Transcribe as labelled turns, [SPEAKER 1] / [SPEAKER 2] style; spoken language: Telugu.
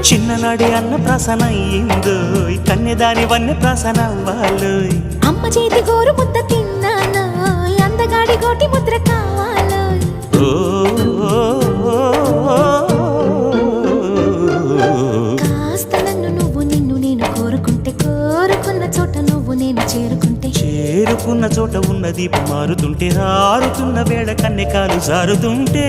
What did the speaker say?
[SPEAKER 1] చిన్ననాడి అన్న ప్రాసన అయ్యిందో కన్యదాని వన్నె ప్రాసన అవ్వాలో
[SPEAKER 2] అమ్మ చేతి గోరు ముద్ద తిన్నాను అందగాడి గోటి ముద్ర కావాలో కాస్త నన్ను నువ్వు నిన్ను నేను కోరుకుంటే కోరుకున్న చోట నువ్వు నేను చేరుకుంటే
[SPEAKER 1] చేరుకున్న చోట ఉన్న దీపం మారుతుంటే ఆరుతున్న వేళ కన్నెకాలు జారుతుంటే